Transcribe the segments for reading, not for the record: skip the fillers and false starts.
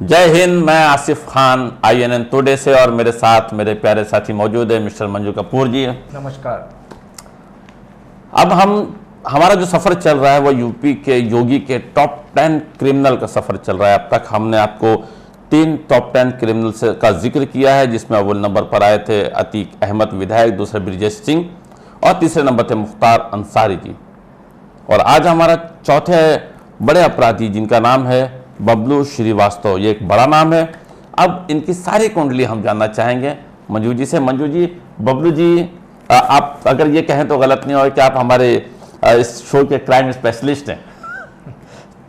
जय हिंद। मैं Asif Khan INN today से और मेरे साथ मेरे प्यारे साथी मौजूद है मिस्टर मंजू कपूर जी। नमस्कार। अब हमारा जो सफ़र चल रहा है वो यूपी के योगी के टॉप 10 क्रिमिनल का सफ़र चल रहा है। अब तक हमने आपको 3 टॉप 10 क्रिमिनल का जिक्र किया है, जिसमें अव्वल नंबर पर आए थे अतीक अहमद विधायक, दूसरे ब्रिजेश सिंह और तीसरे नंबर थे मुख्तार अंसारी जी। और आज हमारा चौथे बड़े अपराधी जिनका नाम है बबलू श्रीवास्तव। ये एक बड़ा नाम है। अब इनकी सारी कुंडली हम जानना चाहेंगे मंजू जी से। मंजू जी, बबलू जी, आप अगर ये कहें तो गलत नहीं होगा कि आप हमारे इस शो के क्राइम स्पेशलिस्ट हैं,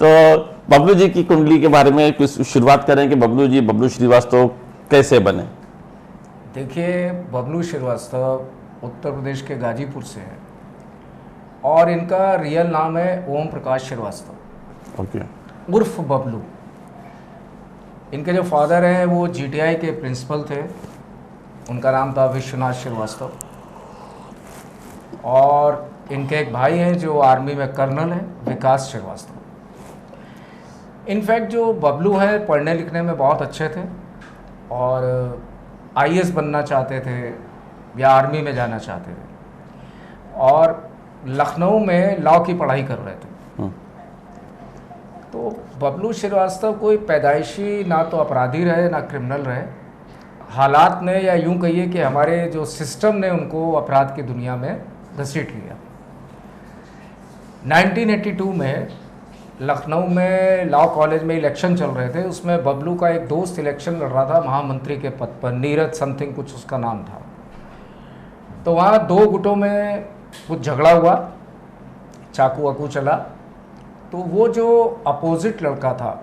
तो बबलू जी की कुंडली के बारे में कुछ शुरुआत करें कि बबलू श्रीवास्तव कैसे बने। देखिए, बबलू श्रीवास्तव उत्तर प्रदेश के गाजीपुर से है और इनका रियल नाम है ओम प्रकाश श्रीवास्तव, ओके, उर्फ बबलू। इनके जो फादर हैं वो GTI के प्रिंसिपल थे, उनका नाम था विश्वनाथ श्रीवास्तव। और इनके एक भाई हैं जो आर्मी में कर्नल हैं, विकास श्रीवास्तव। इनफैक्ट जो बबलू है पढ़ने लिखने में बहुत अच्छे थे और IAS बनना चाहते थे या आर्मी में जाना चाहते थे और लखनऊ में लॉ की पढ़ाई कर रहे थे। तो बबलू श्रीवास्तव कोई पैदाइशी ना तो अपराधी रहे ना क्रिमिनल रहे। हालात ने या यूं कहिए कि हमारे जो सिस्टम ने उनको अपराध की दुनिया में घसीट लिया। 1982 में लखनऊ में लॉ कॉलेज में इलेक्शन चल रहे थे। उसमें बबलू का एक दोस्त इलेक्शन लड़ रहा था महामंत्री के पद पर, नीरज समथिंग कुछ उसका नाम था। तो वहाँ 2 गुटों में कुछ झगड़ा हुआ, चाकू वाकू चला। तो वो जो अपोजिट लड़का था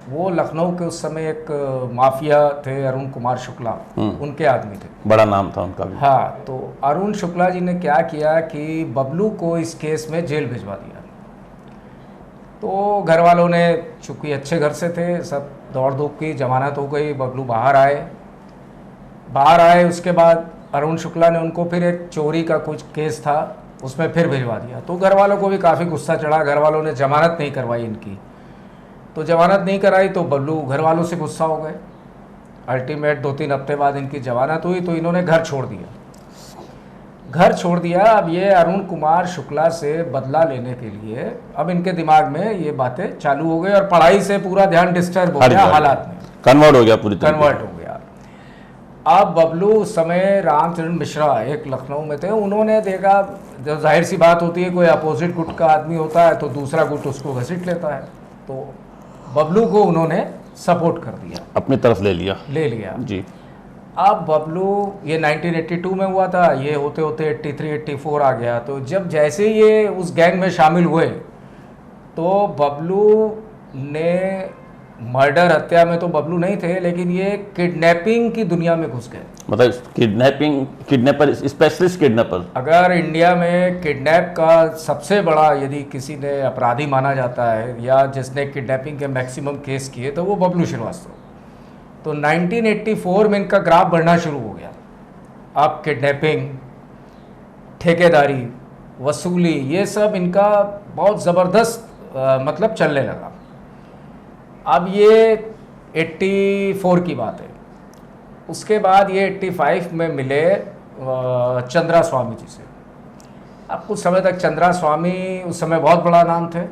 वो लखनऊ के उस समय एक माफिया थे, अरुण कुमार शुक्ला, उनके आदमी थे, बड़ा नाम था उनका भी। हाँ, तो अरुण शुक्ला जी ने क्या किया कि बबलू को इस केस में जेल भिजवा दिया। तो घर वालों ने, चूँकि अच्छे घर से थे, सब दौड़ धूप की, जमानत हो गई, बबलू बाहर आए। उसके बाद अरुण शुक्ला ने उनको फिर एक चोरी का कुछ केस था उसमें फिर भिजवा दिया। तो घर वालों को भी काफ़ी गुस्सा चढ़ा। घर वालों ने जमानत नहीं करवाई इनकी, तो जमानत नहीं कराई तो बबलू घर वालों से गुस्सा हो गए। अल्टीमेट 2-3 हफ्ते बाद इनकी जमानत हुई तो इन्होंने घर छोड़ दिया। अब ये अरुण कुमार शुक्ला से बदला लेने के लिए अब इनके दिमाग में ये बातें चालू हो गई और पढ़ाई से पूरा ध्यान डिस्टर्ब हो गया, हालात में कन्वर्ट हो गया। अब बबलू उस समय रामचरण मिश्रा एक लखनऊ में थे, उन्होंने देखा, जो जाहिर सी बात होती है, कोई अपोजिट गुट का आदमी होता है तो दूसरा गुट उसको घसीट लेता है। तो बबलू को उन्होंने सपोर्ट कर दिया, अपनी तरफ ले लिया जी। अब बबलू, ये 1982 में हुआ था, ये होते होते 83-84 आ गया। तो जब जैसे ये उस गैंग में शामिल हुए तो बबलू ने मर्डर, हत्या में तो बबलू नहीं थे, लेकिन ये किडनैपिंग की दुनिया में घुस गए। मतलब किडनैपर, स्पेशलिस्ट किडनैपर। अगर इंडिया में किडनैप का सबसे बड़ा यदि किसी ने अपराधी माना जाता है या जिसने किडनैपिंग के मैक्सिमम केस किए तो वो बबलू श्रीवास्तव। तो 1984 में इनका ग्राफ बढ़ना शुरू हो गया। अब किडनैपिंग, ठेकेदारी, वसूली, ये सब इनका बहुत ज़बरदस्त मतलब चलने लगा। अब ये 84 की बात है। उसके बाद ये 85 में मिले चंद्रा स्वामी जी से। अब कुछ समय तक चंद्रा स्वामी उस समय बहुत बड़ा नाम थे,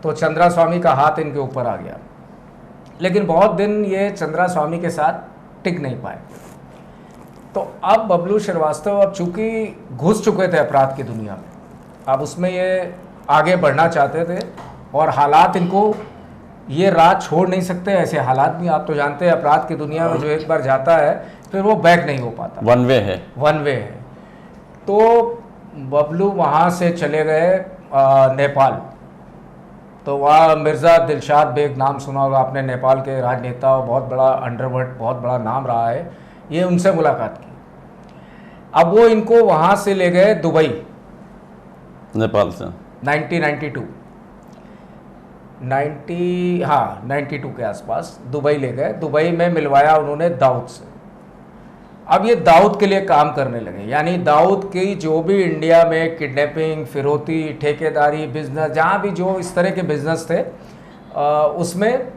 तो चंद्रा स्वामी का हाथ इनके ऊपर आ गया। लेकिन बहुत दिन ये चंद्रा स्वामी के साथ टिक नहीं पाए। तो अब बबलू श्रीवास्तव अब चूँकि घुस चुके थे अपराध की दुनिया में, अब उसमें ये आगे बढ़ना चाहते थे और हालात इनको, ये राह छोड़ नहीं सकते। ऐसे हालात भी आप तो जानते हैं, अपराध की दुनिया में जो एक बार जाता है फिर वो बैक नहीं हो पाता, वन वे है। तो बबलू वहाँ से चले गए नेपाल। तो वहाँ मिर्ज़ा दिलशाद बेग, नाम सुना होगा आपने, नेपाल के राजनेता, बहुत बड़ा अंडरवर्ल्ड, बहुत बड़ा नाम रहा है। ये उनसे मुलाकात की। अब वो इनको वहाँ से ले गए दुबई, नेपाल से 92 के आसपास दुबई ले गए। दुबई में मिलवाया उन्होंने दाऊद से। अब ये दाऊद के लिए काम करने लगे, यानी दाऊद की जो भी इंडिया में किडनैपिंग, फिरौती, ठेकेदारी, बिजनेस, जहाँ भी जो इस तरह के बिजनेस थे उसमें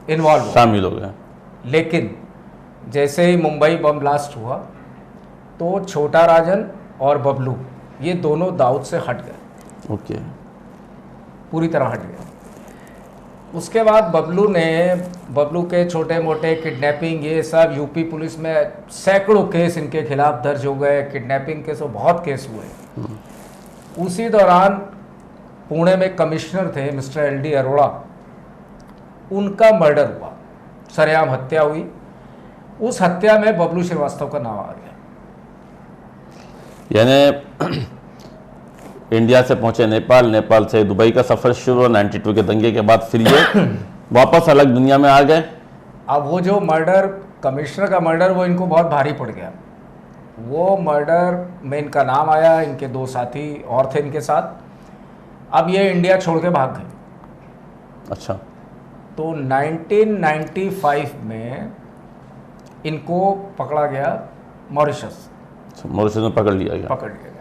इन्वॉल्व हो, शामिल हो गए। लेकिन जैसे ही मुंबई बम ब्लास्ट हुआ तो छोटा राजन और बबलू ये दोनों दाऊद से हट गए, ओके। पूरी तरह हट गए। उसके बाद बबलू के छोटे मोटे किडनैपिंग ये सब यूपी पुलिस में सैकड़ों केस इनके खिलाफ दर्ज हो गए, किडनैपिंग के तो बहुत केस हुए। उसी दौरान पुणे में कमिश्नर थे मिस्टर एल.डी. अरोड़ा, उनका मर्डर हुआ, सरेआम हत्या हुई। उस हत्या में बबलू श्रीवास्तव का नाम आ गया। यानी इंडिया से पहुंचे नेपाल, नेपाल से दुबई का सफर शुरू हुआ 92 के दंगे के बाद, फिर ये वापस अलग दुनिया में आ गए। अब वो जो मर्डर, कमिश्नर का मर्डर, वो इनको बहुत भारी पड़ गया। वो मर्डर में इनका नाम आया, इनके दो साथी और थे इनके साथ। अब ये इंडिया छोड़ के भाग गए। अच्छा। तो 1995 में इनको पकड़ा गया मॉरिशस, मॉरिशस में पकड़ लिया गया। पकड़ लिया गया।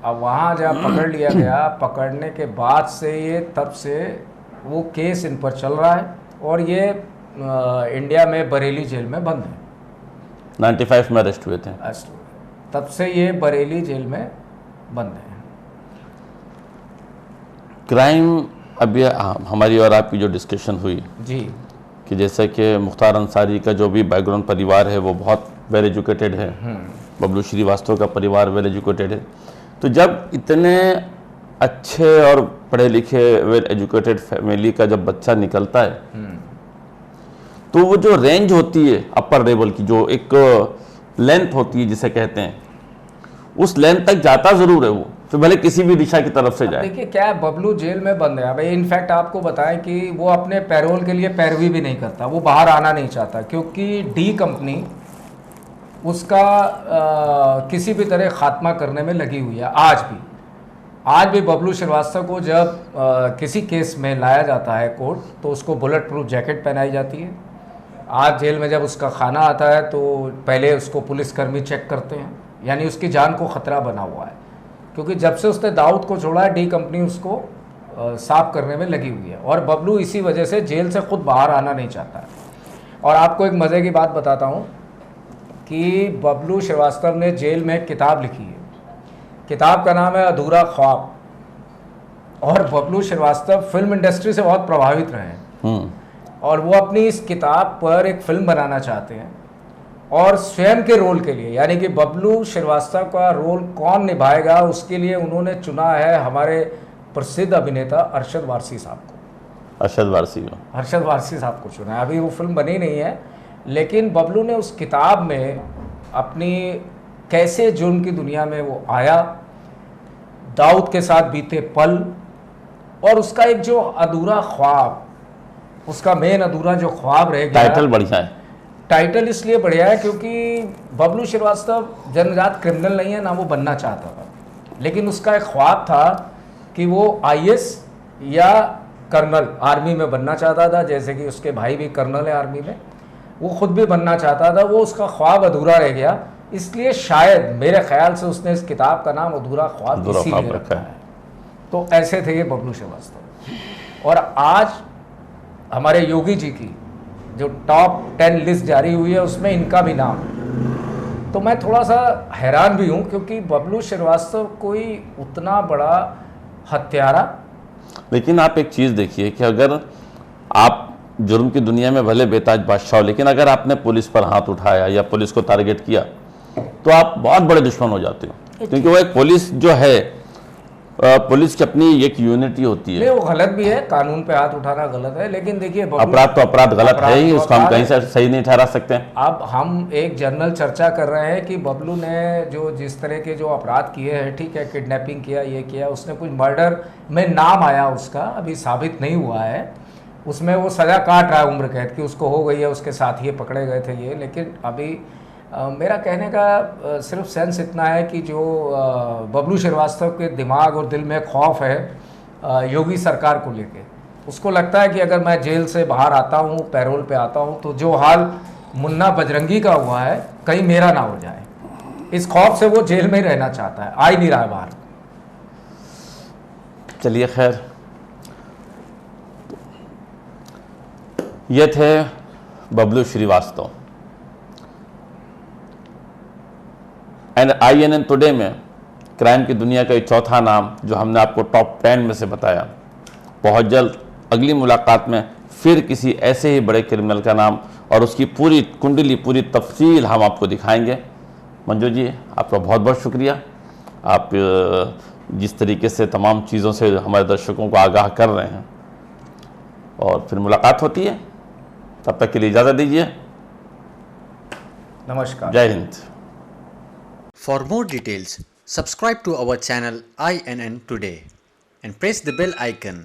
अब वहाँ जब पकड़ लिया गया, पकड़ने के बाद से ये तब से वो केस इन पर चल रहा है और ये इंडिया में बरेली जेल में बंद है। 95 में अरेस्ट हुए थे। तब से ये बरेली जेल में बंद है। क्राइम, अभी हमारी और आपकी जो डिस्कशन हुई जी, कि जैसे कि मुख्तार अंसारी का जो भी बैकग्राउंड परिवार है वो बहुत वेल एजुकेटेड है, बबलू श्रीवास्तव का परिवार वेल एजुकेटेड है, तो जब इतने अच्छे और पढ़े लिखे वेल एजुकेटेड फैमिली का जब बच्चा निकलता है तो वो जो रेंज होती है अपर लेवल की, जो एक लेंथ होती है जिसे कहते हैं, उस लेंथ तक जाता ज़रूर है वो, फिर भले किसी भी दिशा की तरफ से जाए। देखिए क्या है, बबलू जेल में बंद है। भाई इनफैक्ट आपको बताएं कि वो अपने पैरोल के लिए पैरवी भी नहीं करता, वो बाहर आना नहीं चाहता, क्योंकि डी कंपनी उसका किसी भी तरह खात्मा करने में लगी हुई है। आज भी बबलू श्रीवास्तव को जब किसी केस में लाया जाता है कोर्ट, तो उसको बुलेट प्रूफ जैकेट पहनाई जाती है। आज जेल में जब उसका खाना आता है तो पहले उसको पुलिसकर्मी चेक करते हैं, यानी उसकी जान को ख़तरा बना हुआ है, क्योंकि जब से उसने दाऊद को छोड़ा है डी कंपनी उसको साफ करने में लगी हुई है। और बबलू इसी वजह से जेल से खुद बाहर आना नहीं चाहता है। और आपको एक मज़े की बात बताता हूँ कि बबलू श्रीवास्तव ने जेल में एक किताब लिखी है। किताब का नाम है अधूरा ख्वाब। और बबलू श्रीवास्तव फिल्म इंडस्ट्री से बहुत प्रभावित रहे हैं और वो अपनी इस किताब पर एक फिल्म बनाना चाहते हैं, और स्वयं के रोल के लिए, यानी कि बबलू श्रीवास्तव का रोल कौन निभाएगा, उसके लिए उन्होंने चुना है हमारे प्रसिद्ध अभिनेता अरशद वारसी साहब को। अरशद वारसी साहब को चुना है। अभी वो फिल्म बनी नहीं है, लेकिन बबलू ने उस किताब में अपनी कैसे जुर्म की दुनिया में वो आया, दाऊद के साथ बीते पल, और उसका एक जो अधूरा ख्वाब, उसका मेन अधूरा जो ख्वाब रह गया। टाइटल बढ़िया है। टाइटल इसलिए बढ़िया है क्योंकि बबलू श्रीवास्तव जन्मजात क्रिमिनल नहीं है, ना वो बनना चाहता था, लेकिन उसका एक ख्वाब था कि वो IAS या कर्नल आर्मी में बनना चाहता था, जैसे कि उसके भाई भी कर्नल है आर्मी में, वो खुद भी बनना चाहता था। वो उसका ख्वाब अधूरा रह गया, इसलिए शायद मेरे ख्याल से उसने इस किताब का नाम अधूरा ख्वाब इसीलिए रखा है। तो ऐसे थे ये बबलू श्रीवास्तव। और आज हमारे योगी जी की जो टॉप 10 लिस्ट जारी हुई है उसमें इनका भी नाम, तो मैं थोड़ा सा हैरान भी हूँ, क्योंकि बबलू श्रीवास्तव कोई उतना बड़ा हत्यारा। लेकिन आप एक चीज़ देखिए कि अगर आप जुर्म की दुनिया में भले बेताज बादशाह हो, लेकिन अगर आपने पुलिस पर हाथ उठाया या पुलिस को टारगेट किया तो आप बहुत बड़े दुश्मन हो जाते हो, क्योंकि वो एक पुलिस जो है, पुलिस की अपनी एक यूनिटी होती है। नहीं, वो गलत भी है, कानून पे हाथ उठाना गलत है, लेकिन देखिए अपराध तो अपराध गलत है ही, उसको हम कहीं से सही नहीं ठहरा सकते। अब हम एक जनरल चर्चा कर रहे हैं कि बबलू ने जो जिस तरह के जो अपराध किए हैं, ठीक है, किडनैपिंग किया, ये किया, उसने कुछ मर्डर में नाम आया उसका, अभी साबित नहीं हुआ है, उसमें वो सज़ा काट रहा है उम्र कैद की, उसको हो गई है, उसके साथ ये पकड़े गए थे ये। लेकिन अभी मेरा कहने का सिर्फ सेंस इतना है कि जो बबलू श्रीवास्तव के दिमाग और दिल में खौफ है योगी सरकार को लेके, उसको लगता है कि अगर मैं जेल से बाहर आता हूँ, पैरोल पे आता हूँ, तो जो हाल मुन्ना बजरंगी का हुआ है कहीं मेरा ना हो जाए। इस खौफ से वो जेल में ही रहना चाहता है, आ ही नहीं रहा है बाहर। चलिए खैर, ये थे Bablu Srivastava. And INN today में क्राइम की दुनिया का ये चौथा नाम जो हमने आपको टॉप 10 में से बताया। बहुत जल्द अगली मुलाकात में फिर किसी ऐसे ही बड़े क्रिमिनल का नाम और उसकी पूरी कुंडली, पूरी तफसील हम आपको दिखाएंगे। मंजू जी, आपका बहुत बहुत शुक्रिया। आप जिस तरीके से तमाम चीज़ों से हमारे दर्शकों को आगाह कर रहे हैं, और फिर मुलाकात होती है। तब तक के लिए इजाज़त दीजिए। नमस्कार। जय Hind. For more details, subscribe to our channel INN Today and press the bell icon.